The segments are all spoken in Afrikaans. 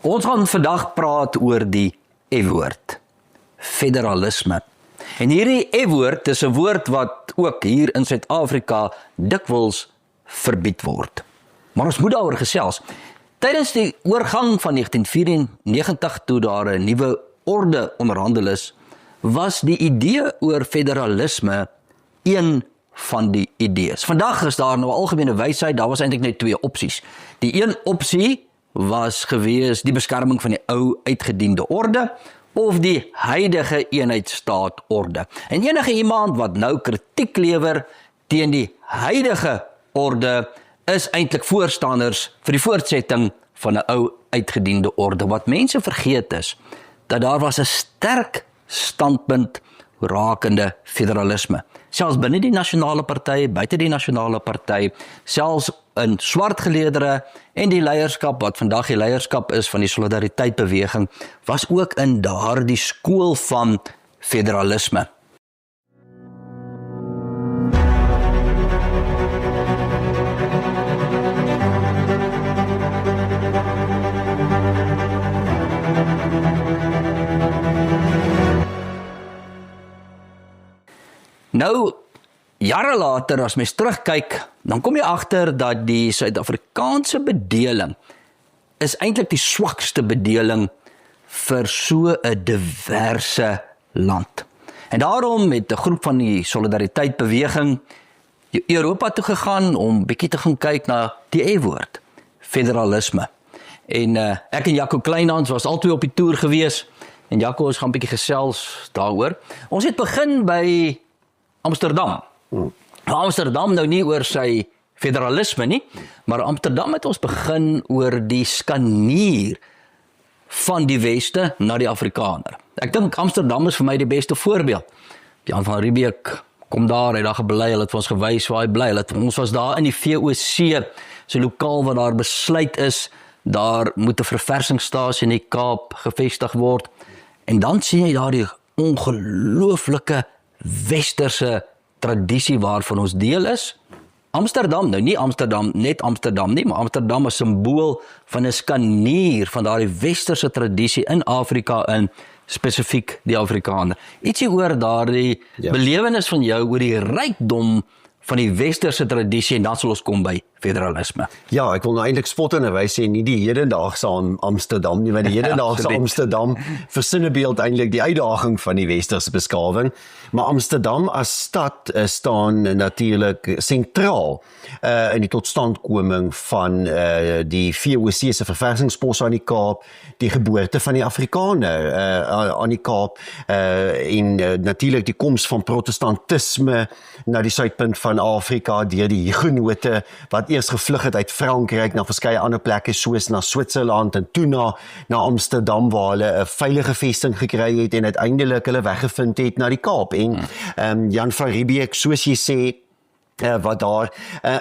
Ons gaan vandag praat oor die F-woord, federalisme. En hierdie F-woord is 'n woord wat ook hier in Suid-Afrika dikwels verbied word. Maar ons moet daaroor gesels. Tydens die oorgang van 1994, toe daar 'n nuwe orde onderhandel is, was die idee oor federalisme een van die idees. Vandag is daar nou algemene wysheid, daar was eintlik net twee opsies. Die een opsie was gewees die beskerming van die ou uitgediende orde of die huidige eenheidsstaatorde. En enige iemand wat nou kritiek lewer teen die huidige orde is eintlik voorstanders vir die voortsetting van 'n ou uitgediende orde. Wat mense vergeet is, dat daar was 'n sterk standpunt rakende federalisme. Selfs binne die nasionale party, buite die nasionale party, selfs in swart geleedere en die leierskap, wat vandag die leierskap is van die Solidariteitbeweging, was ook in daardie skool van federalisme. Nou, jare later, as mens terugkyk, dan kom jy agter dat die Suid-Afrikaanse bedeling is eintlik die swakste bedeling vir so 'n diverse land. En daarom het 'n groep van die Solidariteitbeweging Europa toe gegaan om bietjie te gaan kyk na die E-woord, federalisme. En ek en Jaco Kleinhans was albei op die toer gewees, en Jaco, ons gaan bietjie gesels daaroor. Ons het begin by Amsterdam. Amsterdam nou nie oor sy federalisme nie, maar Amsterdam het ons begin oor die skanier van die Weste na die Afrikaner. Ek dink Amsterdam is vir my die beste voorbeeld. Jan van Riebeeck kom daar, hy daar gebly, hy het vir ons gewys waar hy bly. Ons was daar in die VOC, so lokaal waar daar besluit is, daar moet 'n verversingsstasie in die Kaap gevestig word. En dan sien jy daar die ongelooflike westerse tradisie waarvan ons deel is. Amsterdam, nou nie Amsterdam, net Amsterdam nie, maar Amsterdam is symbool van 'n skanier van daardie westerse tradisie in Afrika, in spesifiek die Afrikaner. Ietsie oor daardie belewenis van jou oor die rykdom van die westerse tradisie, en dan sal ons kom by federalisme. Ja, ek wil nou eintlik spot en wys sê nie die hedendaagse Amsterdam nie, want die hedendaagse Amsterdam versinnebeeld eintlik die uitdaging van die westerse beskawing, maar Amsterdam as stad staan natuurlik sentraal in die totstandkoming van die VOC se verversingspos aan die Kaap, die geboorte van die Afrikaner aan die Kaap, en natuurlik die koms van protestantisme na die suidpunt van Afrika deur die Hugenote wat eers gevlug het uit Frankryk na verskeie ander plekke soos na Switserland en toe na Amsterdam waar hulle 'n veilige vesting gekry het en uiteindelik hulle weggevind het na die Kaap. En Jan van Riebeeck, soos jy sê, wat daar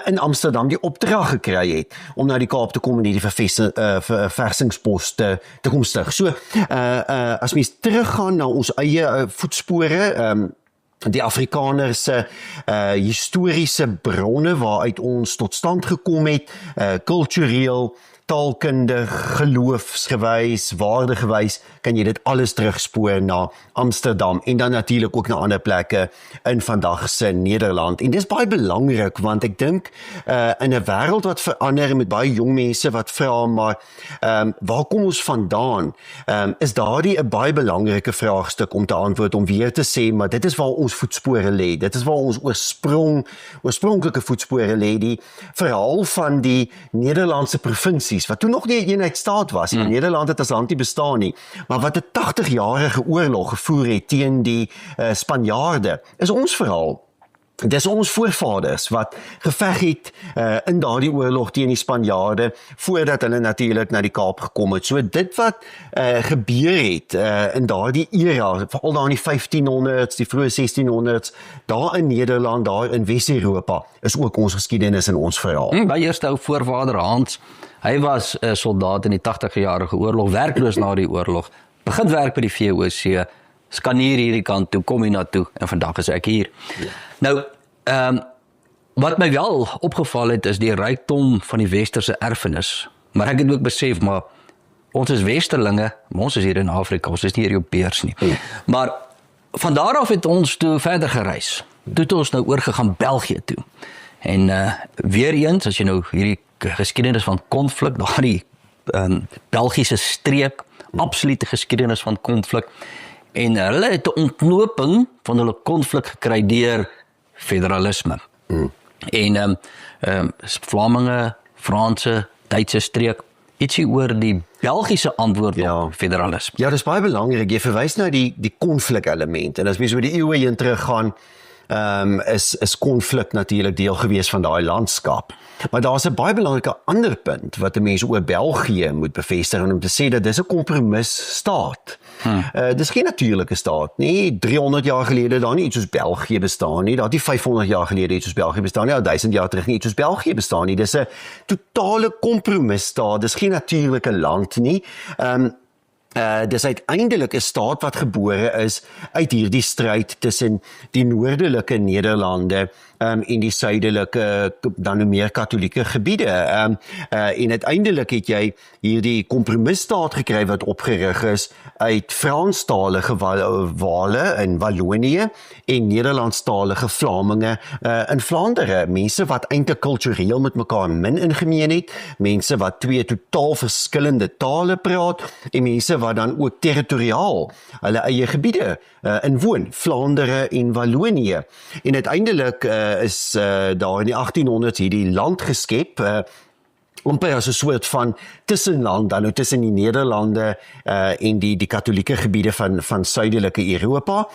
in Amsterdam die opdrag gekry het om na die Kaap te kom en hierdie verversingspos te kom stig. So, as mens teruggaan na ons eie voetspore, die Afrikaner se historiese bronne waaruit ons tot stand gekom het, kultureel, taalkundig, geloofsgewys, waardegewys, kan jy dit alles terugspoor na Amsterdam en dan natuurlik ook na ander plekke in vandag se Nederland. En dis baie belangrik, want ek dink in 'n wêreld wat verander met baie jong mense wat vra, maar waar kom ons vandaan? Is daardie 'n baie belangrike vraagstuk om te antwoord, om weer te sê, maar dit is waar ons voetspore lê. Dit is waar ons oorspronklike voetspore lê, die verhaal van die Nederlandse provinsies, wat toe nog nie 'n eenheidsstaat was. Nederland het as land nie bestaan nie, maar wat 'n 80-jarige oorlog gevoer het teen die Spanjaarde, is ons verhaal. Dis ons voorvaders wat geveg het in daardie oorlog teen die Spanjaarde, voordat hulle natuurlik na die Kaap gekom het. So dit wat gebeur het in daardie era, veral daar in die 1500s, die vroeë 1600s, daar in Nederland, daar in Wes-Europa, is ook ons geskiedenis en ons verhaal. By eerste ou voorvader Hans, hy was 'n soldaat in die 80-jarige oorlog, werkloos na die oorlog, begin werk by die VOC, skanier hierdie kant toe, kom hier na toe, en vandag is ek hier. Ja. Nou, wat my wel opgeval het, is die rykdom van die westerse erfenis. Maar ek het ook besef, maar ons is westerlinge, maar ons is hier in Afrika, ons is nie Europeërs nie. Maar van daar af het ons toe verder gereis. Toe het ons nou oorgegaan België toe. En weer eens, as jy nou hierdie geskiedenis van konflik, daardie Belgiese streek, absolute geskiedenis van konflik, en hulle het 'n ontknoping van hulle konflik gekry deur federalisme. En Vlaminge, Franse, Duitse streek, ietsie oor die Belgiese antwoord op federalisme. Ja, dis baie belangrik. Jy verwys nou die konflik element, en as mens oor die eeue heen teruggaan, is konflik natuurlik deel gewees van daai landskap. Maar daar's 'n baie belangrike ander punt wat 'n mens oor België moet bevestig, en om te sê dat dis 'n kompromisstaat. Dis geen natuurlike staat nie. 300 jaar gelede daar nie iets soos België bestaan nie. Daar het nie 500 jaar gelede iets soos België bestaan nie. 1000 jaar terug nie iets soos België bestaan nie. Dis 'n totale kompromisstaat. Dis geen natuurlike land nie. Dis uiteindelik 'n staat wat gebore is uit hierdie stryd tussen die noordelike Nederlande en die suidelike, dan nou meer katholieke gebiede. En uiteindelik het jy hierdie kompromisstaat gekry wat opgerig is uit Franstalige Wale in Wallonië en Nederlandstalige Vlaminge in Vlaandere. Mense wat eintlik kultureel met mekaar min in gemeen het, mense wat twee totaal verskillende tale praat, en mense wat dan ook territoriaal hulle eie gebiede inwoon, Vlaandere en Wallonië. En uiteindelik is daar in die 1800s hierdie land geskep, amper as 'n soort van tussenland, dan nou tussen die Nederlande en die katholieke gebiede van suidelike Europa.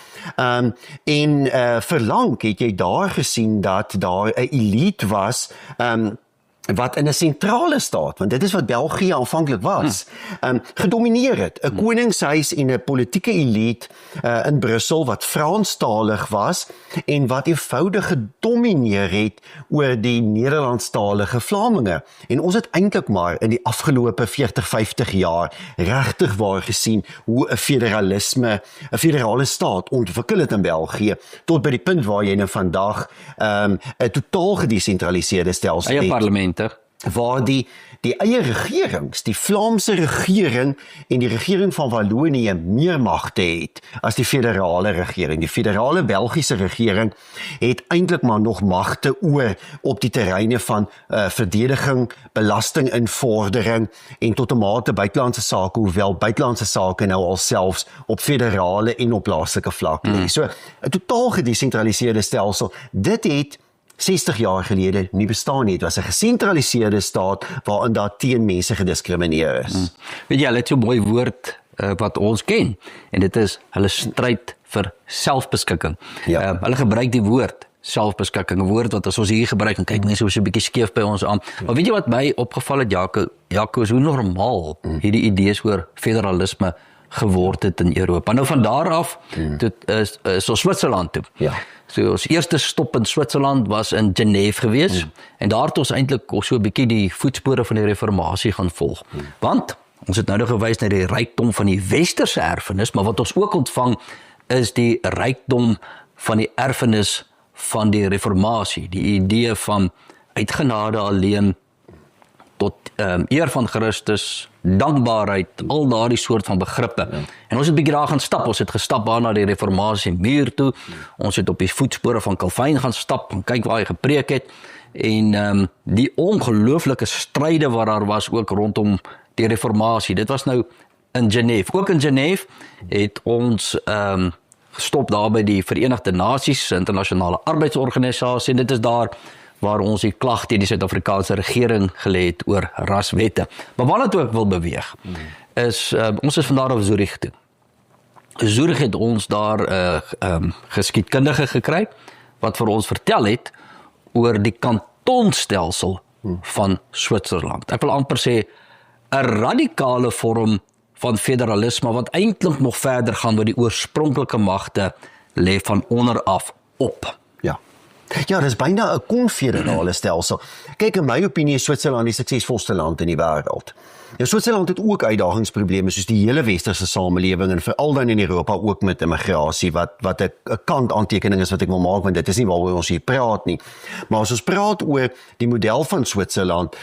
En verlang het jy daar gesien dat daar 'n elite was, wat in 'n sentrale staat, want dit is wat België aanvanklik was, gedomineer het. 'n Koningshuis en 'n politieke elite in Brussel wat Franstalig was en wat eenvoudig gedomineer het oor die Nederlandstalige Vlaminge. En ons het eintlik maar in die afgelope 40-50 jaar regtig waar gesien hoe 'n federale staat ontwikkel het in België, tot by die punt waar jy nou vandag 'n totaal gedesentraliseerde stelsel het. Eie parlement, waar die eie regerings, die Vlaamse regering en die regering van Wallonië meer magte het as die federale regering. Die federale Belgiese regering het eintlik maar nog magte oor op die terreine van verdediging, belastinginvordering en tot 'n mate buitelandse sake, hoewel buitelandse sake nou al selfs op federale en op plaaslike vlak lê. So 'n totaal gedesentraliseerde stelsel. Dit het 60 jaar gelede nie bestaan nie. Dit was 'n gesentraliseerde staat waarin daar teen mense gediskrimineer is. Weet jy, hulle het so 'n mooi woord wat ons ken, en dit is hulle stryd vir selfbeskikking. Hulle gebruik die woord selfbeskikking, 'n woord wat as ons hier gebruik, en kyk mense hoe so 'n bietjie skeef by ons aan. Maar weet jy wat my opgeval het, Jaco, is hoe normaal hierdie idees oor federalisme geword het in Europa. Nou van daar af, dit is so Switserland toe. So ons eerste stop in Switserland was in Genève gewees, en daar het ons eintlik so 'n bietjie die voetspore van die reformatie gaan volg. Want ons het nou gewys na die rykdom van die westerse erfenis, maar wat ons ook ontvang is die rykdom van die erfenis van die reformatie, die idee van uit genade alleen, tot eer van Christus, dankbaarheid, al daardie soort van begrippe. En ons het 'n bietjie daar gaan stap, ons het gestap daar na die reformatie muur toe, ons het op die voetspore van Calvin gaan stap, en kyk waar hy gepreek het, en die ongelooflike stryde wat daar was ook rondom die reformatie, dit was nou in Genève. Ook in Genève het ons gestop daar by die Verenigde Nasies, internasionale arbeidsorganisasie, en dit is daar waar ons die klag teen die Suid-Afrikaanse regering gelê het oor raswette. Maar wat het ook wil beweeg, is, ons is vandaar op Zurich toe. Zurich het ons daar geskiedkundige gekry, wat vir ons vertel het oor die kantonstelsel van Switserland. Ek wil amper sê, 'n radikale vorm van federalisme, wat eintlik nog verder gaan, waar die oorspronklike magte lê van onderaf op. Ja, dis byna 'n konfederale stelsel. Kyk, in my opinie is Switserland die suksesvolste land in die wêreld. Nou, Switserland het ook uitdagingsprobleme soos die hele westerse samelewing en veral dan in Europa ook met immigrasie wat 'n kantaantekening is wat ek wil maak, want dit is nie waaroor ons hier praat nie. Maar as ons praat oor die model van Switserland,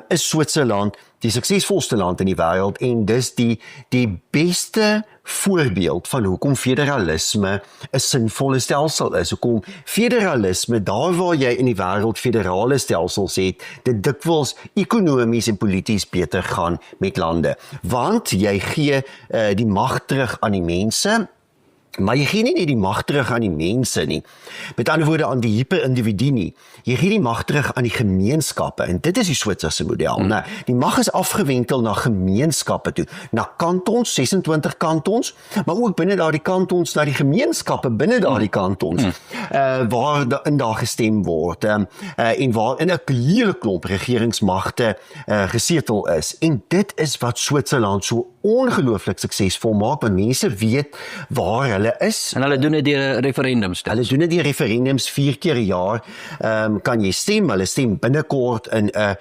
is Switserland die suksesvolste land in die wêreld en dis die beste voorbeeld van hoekom federalisme 'n sinvolle stelsel is. Hoekom federalisme, daar waar jy in die wêreld federale stelsels het, dit dikwels ekonomies en polities beter gaan met lande. Want jy gee die mag terug aan die mense, maar jy gee nie net die mag terug aan die mense nie. Met ander woorde aan die hyperindividu nie. Jy gee die mag terug aan die gemeenskappe en dit is die Switserse model. Nou, die mag is afgewentel na gemeenskappe toe, na kantons, 26 kantons, maar ook binne daardie kantons na die gemeenskappe binne daardie kantons waar daar gestem word en waar in 'n hele klomp regeringsmagte gesetel is. En dit is wat Switserland so ongelooflik suksesvol maak, want mense weet waar hulle is. En hulle doen dit deur referendums. Hulle doen dit deur referendums 4 keer 'n jaar. Kan jy stem? Hulle stem binnekort in 'n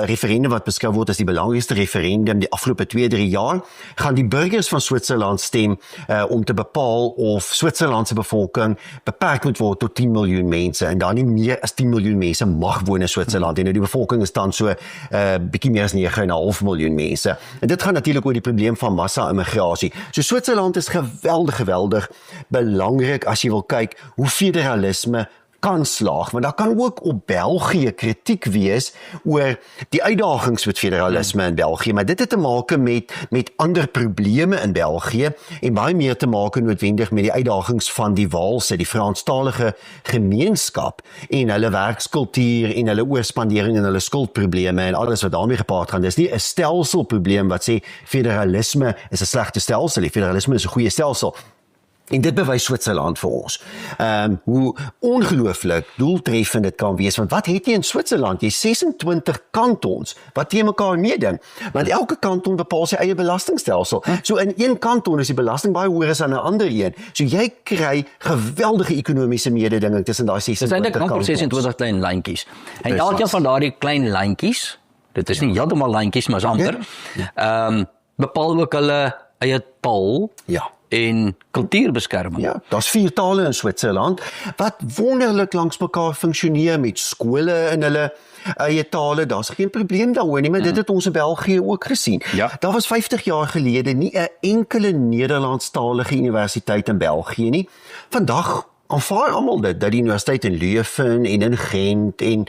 referendum wat beskou word as die belangrikste referendum die afgelope 2-3 jaar. Gaan die burgers van Switserland stem om te bepaal of Switserland se bevolking beperk moet word tot 10 miljoen mense en dan nie meer as 10 miljoen mense mag woon in Switserland. En nou die bevolking is dan so bietjie meer as 9,5 miljoen mense. En dit gaan natuurlik oor die probleem van massa-immigrasie. So Switserland is geweldig belangrik as jy wil kyk hoe federalisme kan slaag, want daar kan ook op België kritiek wees oor die uitdagings met federalisme in België, maar dit het te maak met ander probleme in België en baie meer te maak noodwendig met die uitdagings van die Waalse, die Franstalige gemeenskap en hulle werkskultuur en hulle oorspandering en hulle skuldprobleme en alles wat daarmee gepaard gaan. Dis nie 'n stelselprobleem wat sê federalisme is 'n slegte stelsel, die federalisme is 'n goeie stelsel. En dit bewys Switserland vir ons. Hoe ongelooflik doeltreffend dit kan wees, want wat het jy in Switserland? Jy 26 kantons wat teen mekaar meeding, want elke kanton bepaal sy eie belastingstelsel. So in een kanton is die belasting baie hoër as aan 'n ander een. So jy kry geweldige ekonomiese mededinging tussen daai 26 kantons. Dis eintlik 26 klein lyntjies. En elkeen van daardie klein lyntjies, dit is nie heeltemal lyntjies, maar is amper, bepaal ook hulle eie taal. Ja. En kultuurbeskerming. Ja, daar's 4 tale in Switserland wat wonderlik langs mekaar funksioneer met skole in hulle eie tale. Daar's geen probleem daaroor nie, maar dit het ons in België ook gesien. Ja. Daar was 50 jaar gelede nie 'n enkele Nederlandstalige universiteit in België nie. Vandag aanvaar almal dit, dat die universiteit in Leuven en in Gent en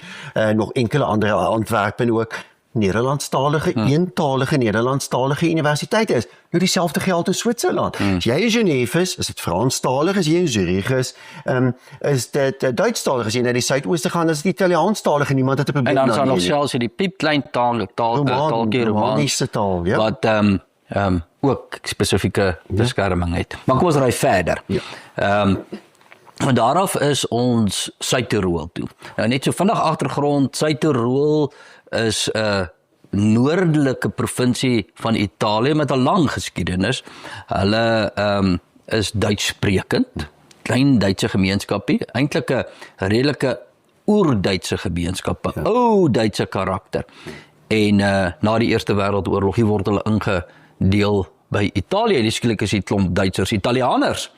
nog enkele ander Antwerpen ook Nederlandstalige, eentalige Nederlandstalige universiteite is. Nou dieselfde geld in Switserland. As jy in Genève is dit Franstalig, as jy in Zurich is dit Duitsstalig, as jy na die suidooste gaan, is dit Italiaanstalig en niemand het 'n probleem daarmee. En dan daarmee is daar selfs die piepklein Romaniese taal, ja. Wat ook spesifieke beskerming het. Maar kom ons ry verder. Ja. En daaraf is ons Suid-Tirol toe. Nou net so vinnig agtergrond, Suid-Tirol is 'n noordelike provinsie van Italië met 'n lang geskiedenis. Hulle is Duitssprekend, klein Duitse gemeenskapie, eintlik 'n redelike oer-Duitse gemeenskap, 'n ou Duitse karakter. En na die Eerste Wêreldoorlog word hulle ingedeel by Italië. Die skielik is die klomp Duitsers, Italianers.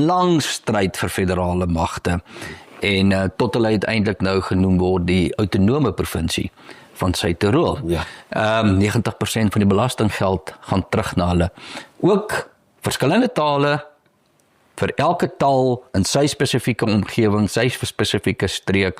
Lang stryd vir federale magte. En tot hulle uiteindelik nou genoem word die autonome provinsie van Suid-Tirol. Ja. 90% van die belastinggeld gaan terug na hulle. Ook verskillende tale, vir elke taal in sy spesifieke omgewing, sy spesifieke streek,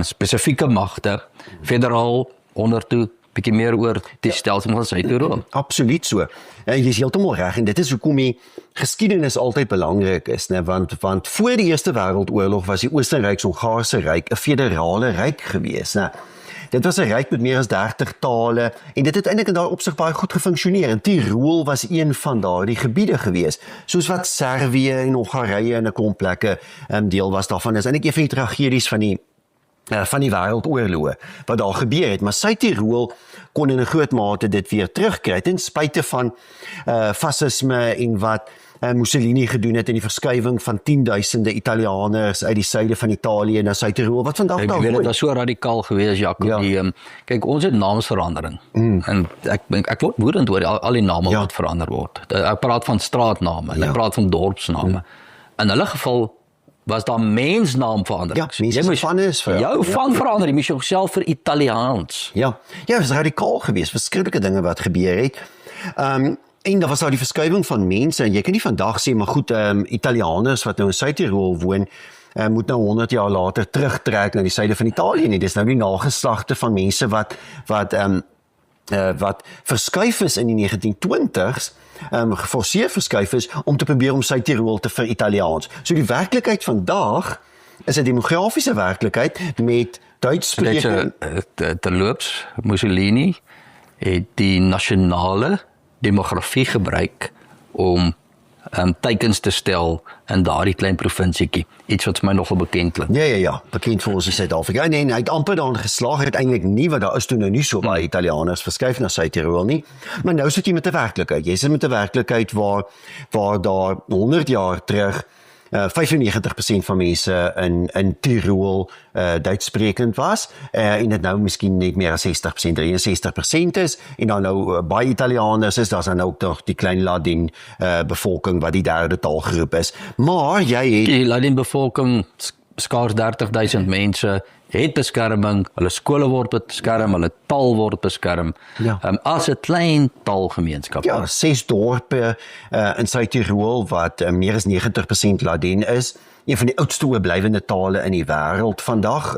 spesifieke magte, federaal ondertoe, bietjie meer oor die stelsel van Suid-Tirol. Absoluut so. En jy is heeltemal reg en dit is hoekom die geskiedenis altyd belangrik is, né? Want voor die Eerste Wêreldoorlog was die Oostenryks-Hongaarse ryk 'n federale ryk gewees, né? Dit was 'n ryk met meer as 30 tale en dit het eintlik in daai opsig baie goed gefunksioneer. En Tirol was een van daardie gebiede gewees, soos wat Servië en Hongarye en 'n klomp plekke deel was daarvan. Is eintlik een van die tragedies van die wêreldoorloë wat daar gebeur het, maar Suid-Tirol kon in 'n groot mate dit weer terugkry ten spyte van fasisme en wat Mussolini gedoen het in die verskywing van 10.000 Italianers uit die suide van Italië na Suid-Tirol, wat vandag Ek daar weet dit woon. was so radikaal geweest, Jacob. Ja. Kyk, ons het naamsverandering. En ek word woedend oor al die name Ja. wat verander word. Ek praat van straatname, en Ja. ek praat van dorpsname. In hulle geval was daar mensnaamverandering. Ja, mense se van is vir- jou van verander, jy moes jouself vir Italiaans. Ja, dit was radikaal geweest, verskriklike dinge wat gebeur het. En daar was daar die verskywing van mense, en jy kan nie vandag sê, maar goed, Italianers wat nou in Suid-Tirol woon, moet nou 100 jaar later terugtrek na die suide van Italië nie. Dis nou die nageslagte van mense wat verskuif is in die 1920s, geforseer verskuif is om te probeer om Suid-Tirol te vir-Italiaans. So die werklikheid vandag is 'n demografiese werklikheid met Duits sprekende. Terloops, Mussolini het die nasionale demografie gebruik om teikens te stel in daardie klein provinsietjie. Iets wat vir my nogal bekend klink. Ja, bekend vir ons in Suid-Afrika. En hy het amper daarin geslaag, uiteindelik nie, want daar is toe nou nie so baie Italianers verskuif na Suid-Tirol nie. Maar nou sit jy met 'n werklikheid. Jy sit met 'n werklikheid waar daar 100 jaar terug 95% van mense in Tirol Duitssprekend was, en dit nou miskien net meer as 60%, 63% is, en dan nou baie Italianers is, daar is dan ook nog die klein Ladin bevolking wat die derde taalgroep is. Maar jy het Die Ladin-bevolking, skaars 30.000 mense, het beskerming, hulle skole word beskerm, hulle taal word beskerm, Ja. as 'n klein taalgemeenskap. Ja, 6 dorpe in Suid-Tirol wat meer as 90% Ladin is. Een van die oudste oorblywende tale in die wêreld vandag,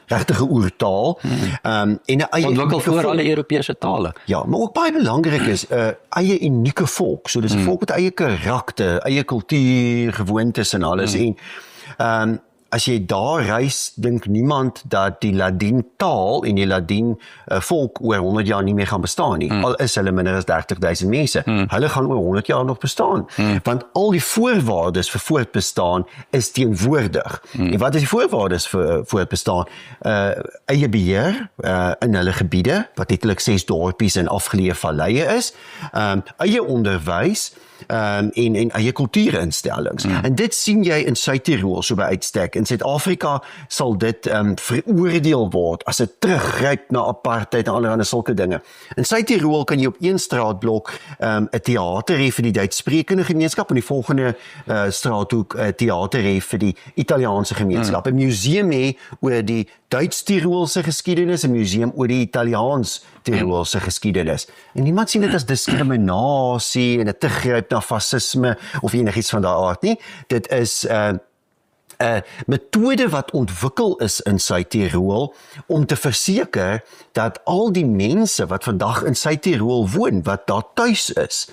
regtige oertaal. En 'n eie Ontwikkel unieke voor volk. alle Europese tale. Ja, maar ook baie belangrik is 'n eie unieke volk. So dis 'n volk met eie karakter, eie kultuur, gewoontes en alles. En as jy daar reis, dink niemand dat die Ladin taal en die Ladin volk oor 100 jaar nie meer gaan bestaan nie. Al is hulle minder as 30.000 mense. Hulle gaan oor 100 jaar nog bestaan. Want al die voorwaardes vir voortbestaan is teenwoordig. En wat is die voorwaardes vir voortbestaan? Eie beheer in hulle gebiede, wat letterlik 6 dorpies en afgeleë valleie is. Eie onderwys, en eie kultuurinstellings. En dit sien jy in Suid-Tirol so by uitstek. In Suid-Afrika sal dit veroordeel word as 'n teruggryp na apartheid en allerlei sulke dinge. In Suid-Tirol kan jy op een straatblok 'n teater hê vir die Duitssprekende gemeenskap, en die volgende straathoek 'n teater hê vir die Italiaanse gemeenskap. 'n Museum hê oor die Duits-Tirolse geskiedenis, 'n museum oor die Italiaans-Tirolse geskiedenis. En niemand sien dit as diskriminasie en 'n teruggryp na fasisme of enigiets van daardie aard nie. Dit is 'n metode wat ontwikkel is in Suid-Tirol om te verseker dat al die mense wat vandag in Suid-Tirol woon, wat daar tuis is,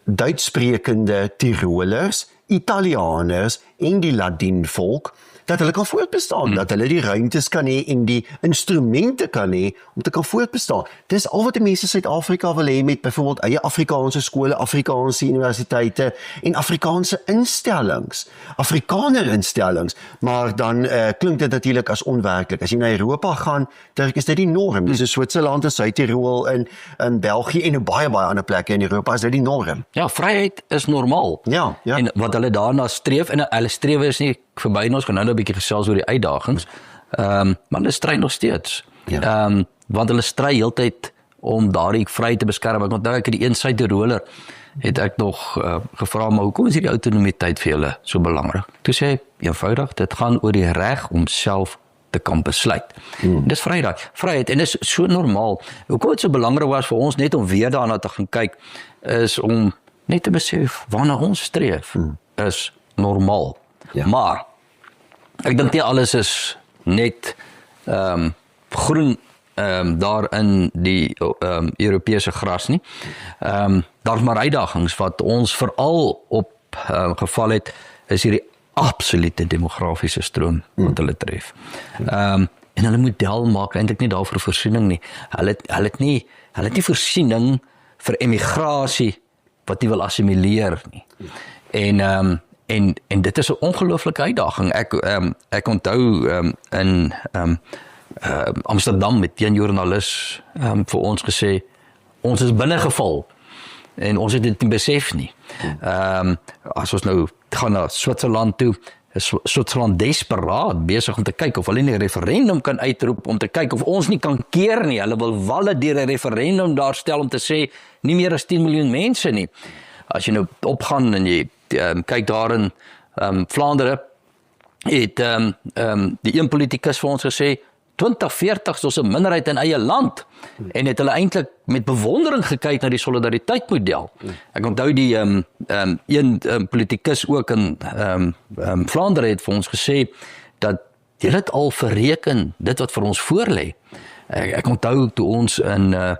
Duitssprekende Tirolers, Italianers en die Ladin volk, dat hulle kan voortbestaan, dat hulle die ruimtes kan hê en die instrumente kan hê om te kan voortbestaan. Dis al wat die mense in Suid-Afrika wil hê met byvoorbeeld eie Afrikaanse skole, Afrikaanse universiteite en Afrikaanse instellings, Afrikaner-instellings, maar dan klink dit natuurlik as onwerklik. As jy na Europa gaan, Dirk, is dit die norm. Dis in Switserland en Suid-Tirol in België en in baie ander plekke in Europa is dit die norm. Ja, vryheid is normaal. Ja. En wat hulle daarna streef, en hulle strewe is nie verby ons, gaan nou 'n bietjie gesels oor die uitdagings, maar hulle stry nog steeds. Ja. Want hulle stry heeltyd om daardie vryheid te beskerm. Ek onthou ek het die een Suid-Tiroler het ek nog gevra, maar hoekom is hierdie autonomiteit vir julle so belangrik? Toe sê hy, eenvoudig, dit gaan oor die reg om self te kan besluit. Dis vryheid, en dis so normaal. Hoekom dit so belangrik was vir ons net om weer daarna te gaan kyk, is om net te besef waarna ons streef, is normaal. Ja. Maar ek dink nie alles is net groen daar in die Europese gras nie. Daar's maar uitdagings wat ons veral op geval het, is hierdie absolute demografiese stroom wat hulle tref. En hulle model maak eintlik nie daarvoor voorsiening nie. Hulle het nie voorsiening vir emigrasie wat nie wil assimileer nie. En dit is 'n ongelooflike uitdaging. Ek onthou in Amsterdam met een joernalis vir ons gesê, ons is binnegeval en ons het dit nie besef nie. As ons nou gaan na Switserland toe, is Switserland desperaat besig om te kyk of hulle nie 'n referendum kan uitroep, om te kyk of ons nie kan keer nie. Hulle wil valideer 'n referendum daar stel om te sê, nie meer as 10 miljoen mense nie. As jy nou opgaan en jy kyk daar in Vlaanderen, het die een politikus vir ons gesê, 2040 is ons 'n minderheid in eie land, en het hulle eintlik met bewondering gekyk na die solidariteitsmodel. Ek onthou die een politikus ook in Vlaanderen het vir ons gesê, dat jy het al verreken, dit wat vir ons voorlê. Ek onthou toe ons in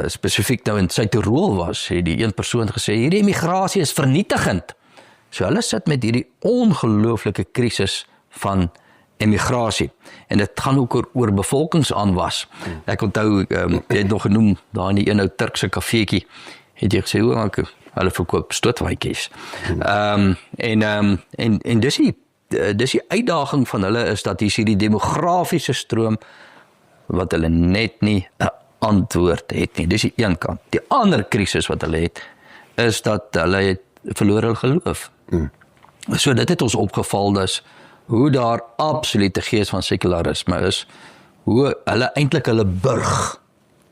spesifiek nou in Suid-Tirol was, het die een persoon gesê, hierdie immigrasie is vernietigend. So hulle sit met hierdie ongelooflike krisis van emigrasie. En dit gaan ook oor bevolkingsaanwas. Ek onthou, jy het nog genoem, daar in die een ou Turkse kafeetjie, het jy gesê, hulle verkoop stootwaaitjies. En dis die uitdaging van hulle is dat hier die demografiese stroom, wat hulle net nie 'n antwoord het nie. Dis die een kant. Die ander krisis wat hulle het, is dat hulle verloor hul geloof. So dit het ons opgeval, dus hoe daar absolute gees van sekularisme is, hoe hulle eintlik hulle burg,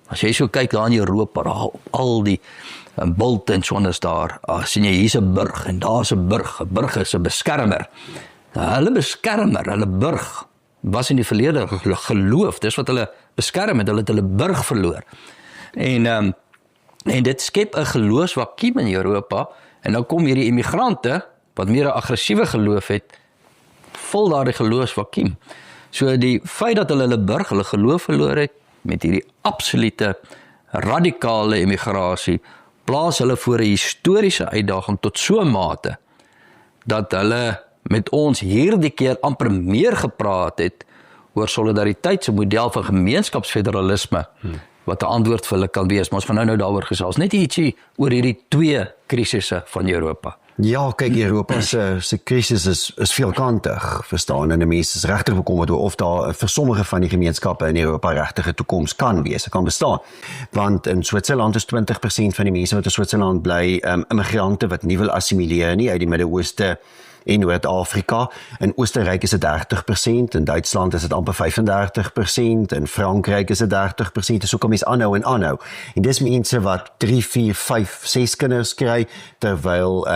as jy so kyk daar in Europa, al die bult en so is daar, sien jy hier's 'n burg, en daar's 'n burg is 'n beskermer. Hulle beskermer, hulle burg, was in die verlede geloof, dis wat hulle beskerm het, hulle het hulle burg verloor. En dit skep 'n geloofsvakuum in Europa, en nou kom hierdie immigrante, wat meer 'n aggressiewe geloof het, vul daar die geloofsvakuum. So die feit dat hulle burg, hulle geloof verloor het, met hierdie absolute radikale immigrasie, plaas hulle voor 'n historiese uitdaging tot so 'n mate, dat hulle met ons hierdie keer amper meer gepraat het oor solidariteit se model van gemeenskapsfederalisme, wat 'n antwoord vir hulle kan wees. Maar ons gaan nou daaroor gesels. Net ietsie oor hierdie twee krisisse van Europa. Ja, kyk, Europa se krisis is veelkantig, verstaan, en die mense is regtig bekommerd oor of daar vir sommige van die gemeenskappe in Europa regtig 'n toekoms kan wees, kan bestaan. Want in Switserland is 20% van die mense wat in Switserland bly, immigrante wat nie wil assimileer nie uit die Midde-Ooste en Noord-Afrika. In Oostenryk is dit 30%, in Duitsland is dit amper 35%, in Frankryk is dit 30%, so kom mens aanhou en aanhou. En dis mense wat 3, 4, 5, 6 kinders kry, terwyl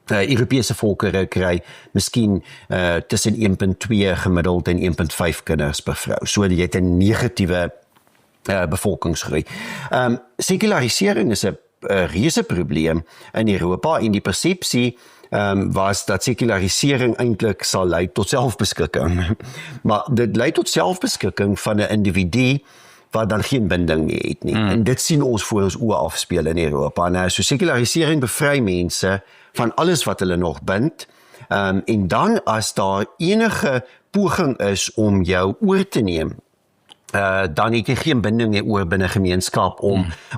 Europese volkere kry miskien tussen 1.2 gemiddeld en 1.5 kinders per vrou. So jy het 'n negatiewe bevolkingsgroei. Sekularisering is 'n reuse probleem in Europa, en die persepsie was dat sekularisering eintlik sal lei tot selfbeskikking. Maar dit lei tot selfbeskikking van 'n individu wat dan geen binding meer het nie. En dit sien ons voor ons oë afspeel in Europa. Nou, so sekularisering bevry mense van alles wat hulle nog bind, en dan as daar enige poging is om jou oor te neem, dan het jy geen binding meer oor binne gemeenskap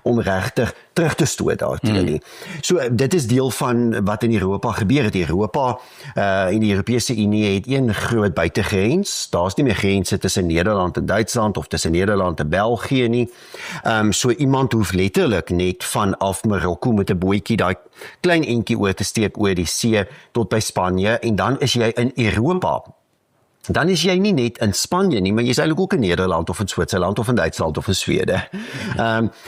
om regtig terug te stoot daartoe nie. So dit is deel van wat in Europa gebeur het. Europa en die Europese Unie het een groot buitegrens. Daar's nie meer grense tussen Nederland en Duitsland of tussen Nederland en België nie. So iemand hoef letterlik net vanaf Marokko met 'n bootjie daai klein entjie oor te steek oor die see tot by Spanje, en dan is jy in Europa. Dan is jy nie net in Spanje nie, maar jy is eintlik ook in Nederland of in Switserland of in Duitsland of in Swede.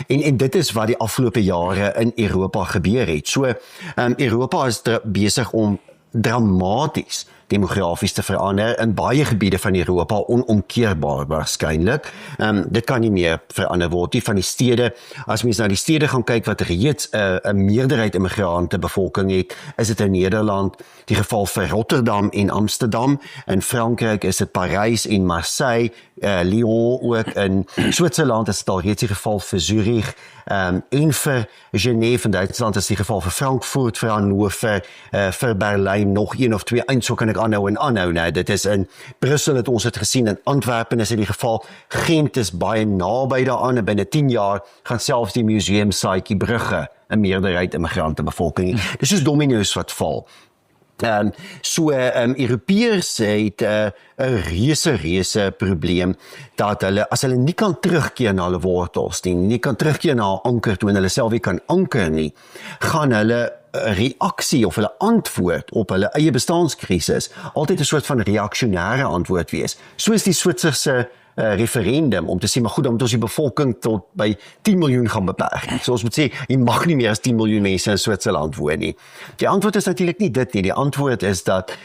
En dit is wat die afgelope jare in Europa gebeur het. So Europa is besig om dramaties demografies te verander in baie gebiede van Europa, onomkeerbaar waarskynlik. Dit kan nie meer verander word nie. Van die stede, as mens na die stede gaan kyk wat reeds 'n meerderheid immigrante bevolking het, is dit in Nederland die geval vir Rotterdam en Amsterdam. In Frankryk is dit Parys en Marseille, Lyon ook. In Switserland is dit al reeds die geval vir Zurich, en vir Genève. In Duitsland is die geval vir Frankfurt, vir Hannover, vir Berlyn, nog een of twee, en so kan ek aanhou en aanhou. Nou, dit is in Brussel het ons het gesien, in Antwerpen is dit die geval, Gent is baie naby daaraan, en binne 10 jaar gaan selfs die museumsaitjie Brugge 'n meerderheid immigrante bevolking. Dis soos domino's wat val. Europeërs het 'n reuse probleem dat hulle, as hulle nie kan terugkeer na hulle wortels nie kan terugkeer na 'n anker toe en hulle self nie kan anker nie, gaan hulle 'n reaksie of hulle antwoord op hulle eie bestaanskrisis altyd 'n soort van reaksionêre antwoord wees. Soos die Switserse referendum om te sê, maar goed, dan moet ons die bevolking tot by 10 miljoen gaan beperk. So ons moet sê, jy mag nie meer as 10 miljoen mense in Switserland woon nie. Die antwoord is natuurlik nie dit nie. Die antwoord is dat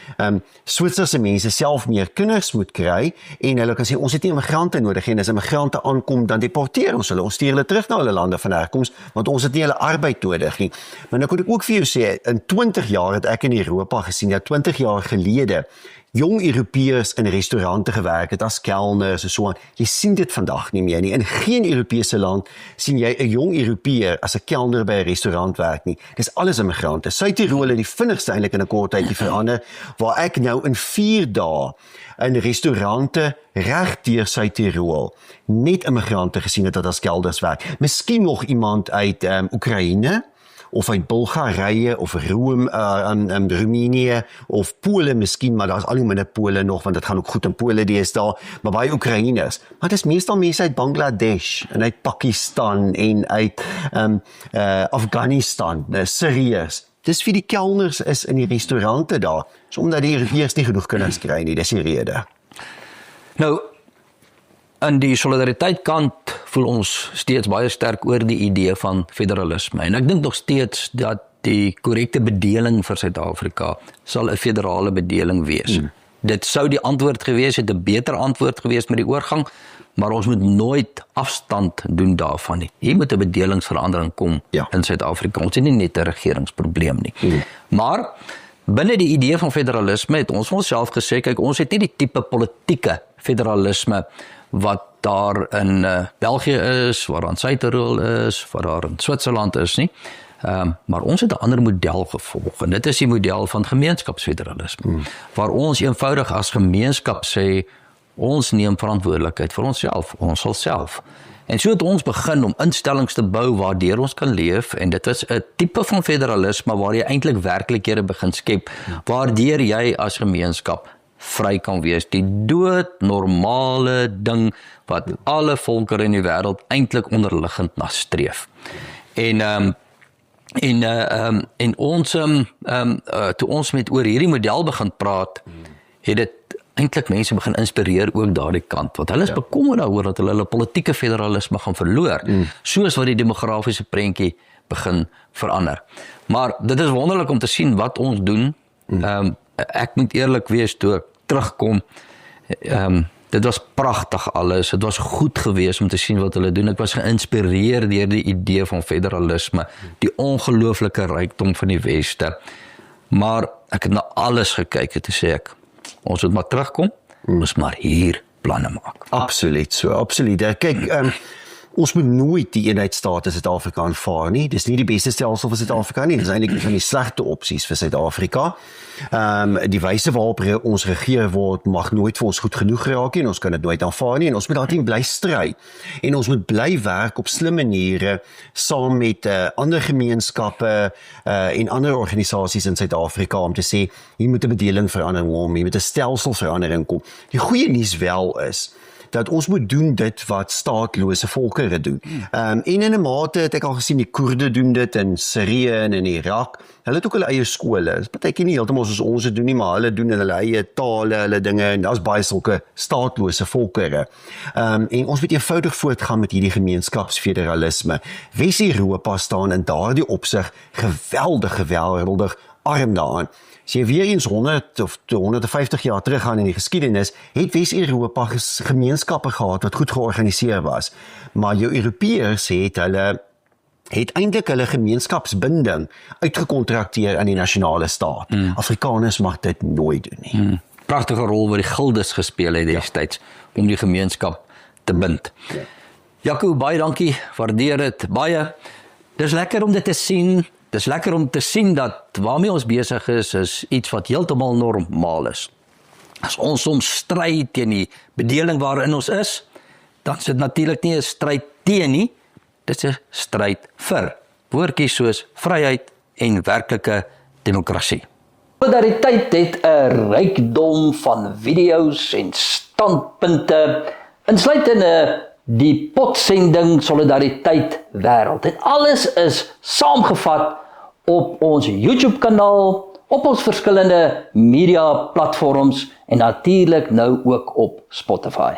Switserse mense self meer kinders moet kry en hulle kan sê, ons het nie immigrante nodig en as immigrante aankom, dan deporteer ons hulle. Ons stuur hulle terug na hulle lande van herkoms, want ons het nie hulle arbeid nodig nie. Maar nou kan ek ook vir jou sê, in 20 jaar het ek in Europa gesien, ja 20 jaar gelede, jong Europeërs in restaurante gewerk het as kelners en so aan. Jy sien dit vandag nie meer nie. In geen Europese land sien jy 'n jong Europeër as 'n kelner by 'n restaurant werk nie. Dis alles immigrante. Suid-Tirol het die vinnigste eintlik in 'n kort tydjie verander, waar ek nou in 4 dae in restaurante reg deur Suid-Tirol net immigrante gesien het dat as kelders werk. Miskien nog iemand uit Oekraïne, of uit Bulgarije, of Roemenië, of Polen miskien, maar daar is al hoe minder Pole nog, want dit gaan ook goed in Pole deesdae, maar baie Oekraïners. Maar dit is meestal mense uit Bangladesh, en uit Pakistan, en uit Afghanistan, Syriërs. Dis vir die kelners is in die restaurante daar, so omdat die Europeërs nie genoeg kinders kry nie, dis die rede. Nou, in die solidariteteit-kant voel ons steeds baie sterk oor die idee van federalisme. En ek dink nog steeds dat die korrekte bedeling vir Suid-Afrika sal 'n federale bedeling wees. Dit sou die antwoord gewees het, 'n beter antwoord gewees met die oorgang, maar ons moet nooit afstand doen daarvan nie. Hier moet 'n bedelingsverandering kom in Suid-Afrika. Ons het nie net 'n regeringsprobleem nie. Maar binne die idee van federalisme het ons onsself gesê, kyk, ons het nie die tipe politieke federalisme wat daar in België is, wat daar in Suid-Tirol is, wat daar in Switserland is nie. Maar ons het 'n ander model gevolg, en dit is die model van gemeenskapsfederalisme, waar ons eenvoudig as gemeenskap sê, ons neem verantwoordelikheid vir onsself, ons sal self. En so het ons begin om instellings te bou waardeur ons kan leef, en dit is 'n tipe van federalisme waar jy eintlik werklikhede begin skep, waardeur jy as gemeenskap vry kan wees. Die doodnormale ding wat alle volkere in die wêreld eintlik onderliggend na streef. En ons toe ons met oor hierdie model begin praat, het dit eintlik mense begin inspireer ook daardie kant, want hulle is bekommerd daaroor dat hulle politieke federalisme gaan verloor, soos wat die demografiese prentjie begin verander. Maar dit is wonderlik om te sien wat ons doen. Ek moet eerlik wees, toe ek terugkom, dit was pragtig alles, het was goed geweest om te sien wat hulle doen, ek was geïnspireer deur die idee van federalisme, die ongelooflike rykdom van die Weste, maar ek het na alles gekyk en toe sê ek, ons moet maar terugkom, ons maar hier planne maak. Absoluut so, absoluut. Kyk, ons moet nooit die eenheidsstaat in Suid-Afrika aanvaar nie. Dis nie die beste stelsel vir Suid-Afrika nie. Dis eintlik een van die slegte opsies vir Suid-Afrika. Die wyse waarop ons regeer word mag nooit vir ons goed genoeg raak nie, en ons kan dit nooit aanvaar nie, en ons moet daarteen bly stry. En ons moet bly werk op slim maniere saam met ander gemeenskappe en ander organisasies in Suid-Afrika om te sê, hier moet 'n bedelingverandering kom, hier moet 'n stelselverandering kom. Die goeie nuus wel is dat ons moet doen dit wat staatlose volkere doen. En in 'n mate het ek al gesien die Koerde doen dit in Sirië en in Irak. Hulle het ook hulle eie skole. Dit is partykeer nie heeltemal soos ons dit doen nie, maar hulle doen in hulle eie tale, hulle dinge, en daar's baie sulke staatlose volkere. En ons moet eenvoudig voortgaan met hierdie gemeenskapsfederalisme. Wes-Europa staan in daardie opsig geweldig arm daaraan. As jy weer eens 100 of 150 jaar teruggaan in die geskiedenis, het Wes-Europa gemeenskappe gehad wat goed georganiseer was. Maar jou Europeërs het eintlik hulle gemeenskapsbinding uitgekontrakteer aan die nasionale staat. Afrikaners mag dit nooit doen nie. Pragtige rol wat die gildes gespeel het destyds om die gemeenskap te bind. Jaco, baie dankie, waardeer dit baie. Dis lekker om dit te sien. Dis lekker om te sien dat waarmee ons besig is iets wat heeltemal normaal is. As ons soms stry teen die bedeling waarin ons is, dan is dit natuurlik nie 'n stryd teen nie, dit is 'n stryd vir woordjies soos vryheid en werklike demokrasie. Solidariteit het 'n rykdom van video's en standpunte, insluitende die potsending Solidariteit wêreld. En alles is saamgevat op ons YouTube kanaal, op ons verskillende media platforms en natuurlik nou ook op Spotify.